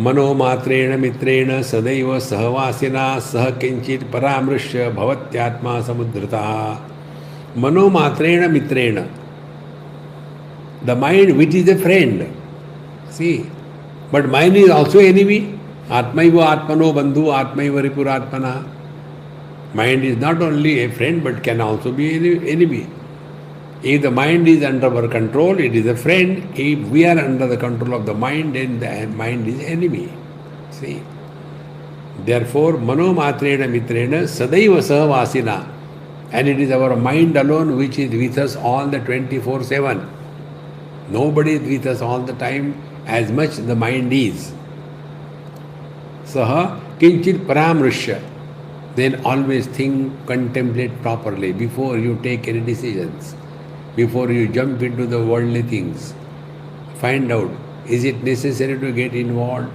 मनोमात्रेण मित्रेण सदैव सहवासिना सह किंचित परामृश्य भवत्यात्मा समुद्रता. Manomatreణ mitreణ. The mind which is a friend. See, but mind is also enemy. Atmaiva atmano bandhu atmaiva ripuratmana. Mind is not only a friend but can also be an enemy. If the mind is under our control, it is a friend. If we are under the control of the mind, then the mind is enemy. See. Therefore, manomatreణ mitreణ sadaiva sahavasina. And it is our mind alone which is with us all the 24/7. Nobody is with us all the time as much the mind is. Saha kinchit paramrishya. Then always think, contemplate properly before you take any decisions, before you jump into the worldly things. Find out, is it necessary to get involved?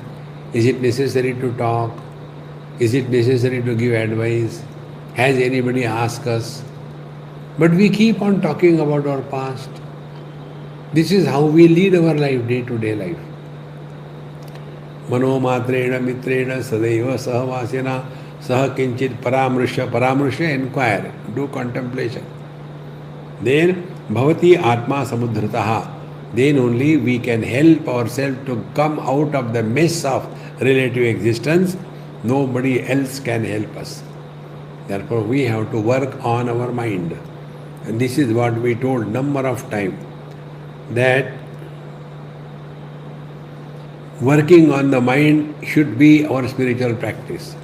Is it necessary to talk? Is it necessary to give advice? Has anybody asked us? But we keep on talking about our past. This is how we lead our life, day-to-day life. Manomatreణ mitreణ sadaiva sahavasina saha kinchit paramrishya. Paramrishya, inquire, do contemplation. Then bhavati atma samudhrataha. Then only we can help ourselves to come out of the mess of relative existence. Nobody else can help us. Therefore, we have to work on our mind. And this is what we told number of times, that working on the mind should be our spiritual practice.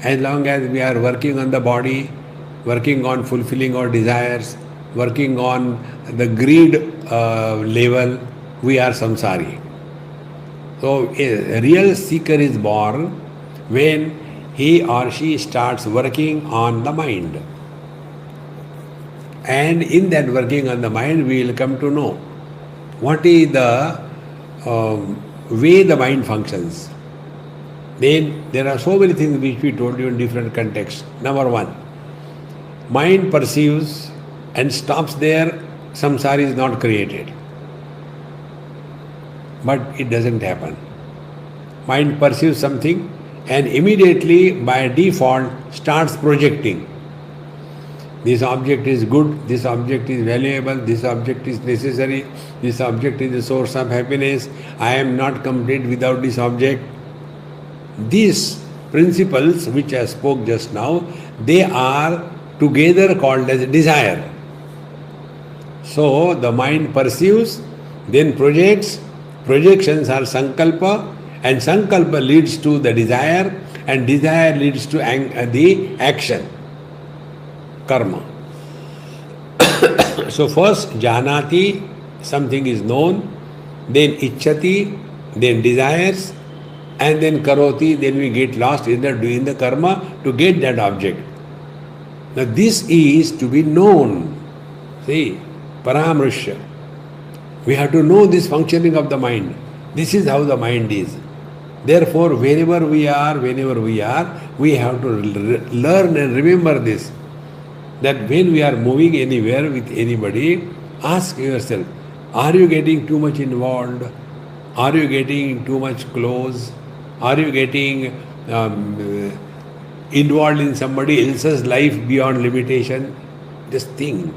As long as we are working on the body, working on fulfilling our desires, working on the greed level, we are samsari. So a real seeker is born when he or she starts working on the mind. And in that working on the mind, we will come to know what is the way the mind functions. Then there are so many things which we told you in different contexts. Number one, mind perceives and stops there, samsara is not created. But it doesn't happen. Mind perceives something and immediately by default starts projecting. This object is good, this object is valuable, this object is necessary, this object is the source of happiness, I am not complete without this object. These principles which I spoke just now, they are together called as desire. So the mind perceives, then projects, projections are sankalpa, and sankalpa leads to the desire, and desire leads to the action, karma. So first janati, something is known, then ichchati, then desires, and then karoti, then we get lost in the doing the karma to get that object. Now this is to be known. See, paramrishya. We have to know this functioning of the mind. This is how the mind is. Therefore, whenever we are, we have to learn and remember this. That when we are moving anywhere with anybody, ask yourself, are you getting too much involved? Are you getting too much close? Are you getting involved in somebody else's life beyond limitation? Just think.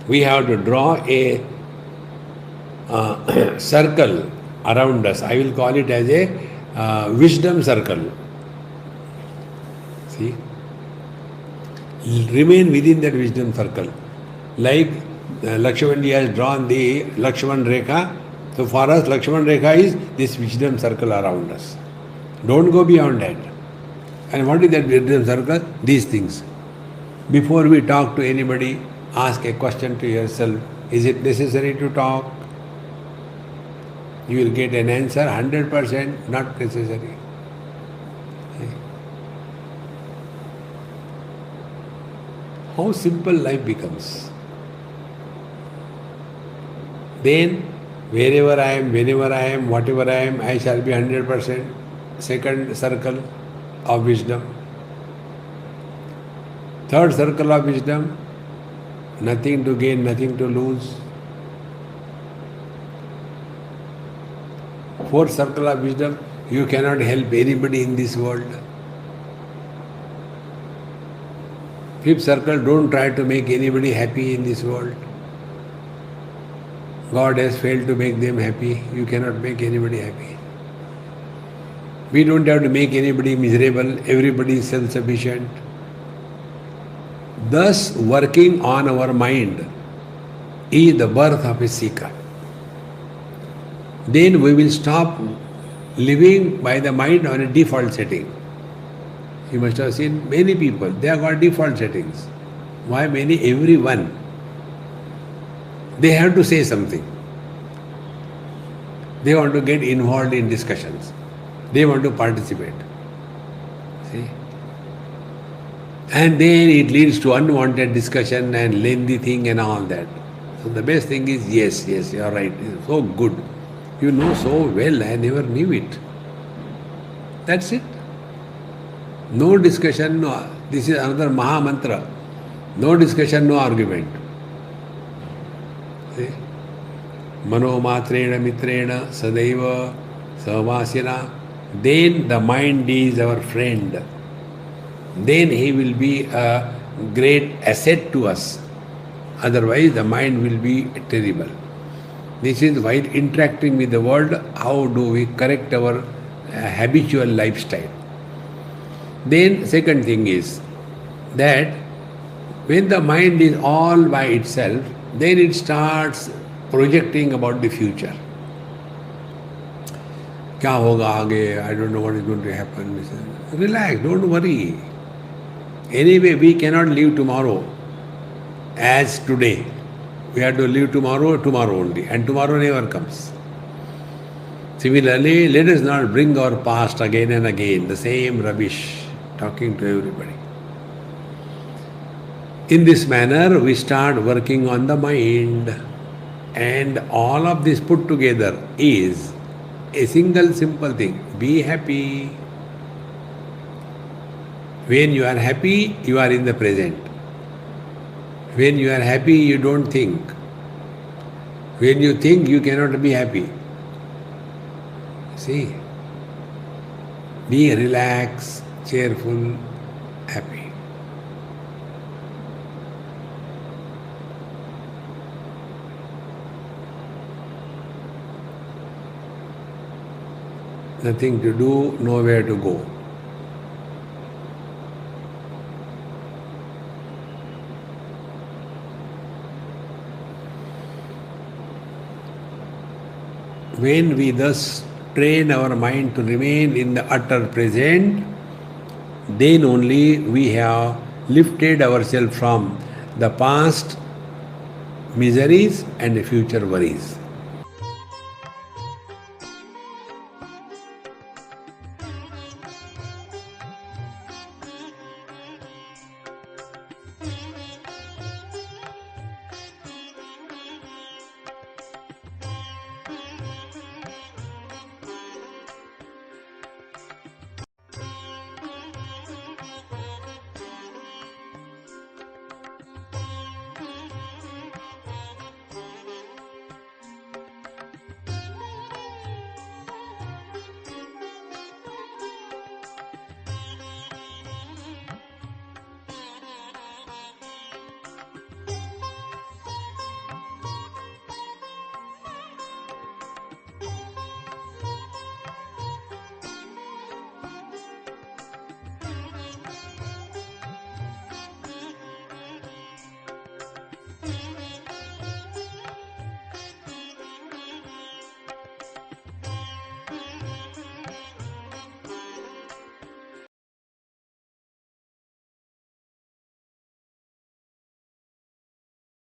We have to draw a circle around us. I will call it as a wisdom circle. See? Remain within that wisdom circle. Like Lakshmanji has drawn the Lakshman Rekha. So for us, Lakshman Rekha is this wisdom circle around us. Don't go beyond that. And what is that wisdom circle? These things. Before we talk to anybody, ask a question to yourself. Is it necessary to talk? You will get an answer, 100% not necessary. How simple life becomes. Then, wherever I am, whenever I am, whatever I am, I shall be 100%. Second circle of wisdom. Third circle of wisdom, nothing to gain, nothing to lose. Fourth circle of wisdom, you cannot help anybody in this world. Fifth circle, don't try to make anybody happy in this world. God has failed to make them happy. You cannot make anybody happy. We don't have to make anybody miserable. Everybody is self-sufficient. Thus, working on our mind is the birth of a seeker. Then we will stop living by the mind on a default setting. You must have seen many people, they have got default settings. Why many? Everyone. They have to say something. They want to get involved in discussions. They want to participate. See? And then it leads to unwanted discussion and lengthy thing and all that. So the best thing is, yes, you are right. It's so good. You know so well, I never knew it. That's it. No discussion, no. This is another Maha Mantra. No discussion, no argument. See? Mano matrena mitrena sadaiva savasina. Then the mind is our friend. Then he will be a great asset to us. Otherwise the mind will be terrible. This is while interacting with the world, how do we correct our habitual lifestyle. Then second thing is that when the mind is all by itself, then it starts projecting about the future. Kya hoga aage? I don't know what is going to happen. Relax, don't worry. Anyway, we cannot live tomorrow as today. We have to live tomorrow only, and tomorrow never comes. Similarly, let us not bring our past again and again, the same rubbish, talking to everybody. In this manner, we start working on the mind, and all of this put together is a single simple thing. Be happy. When you are happy, you are in the present. When you are happy, you don't think. When you think, you cannot be happy. See? Be relaxed, cheerful, happy. Nothing to do, nowhere to go. When we thus train our mind to remain in the utter present, then only we have lifted ourselves from the past miseries and the future worries.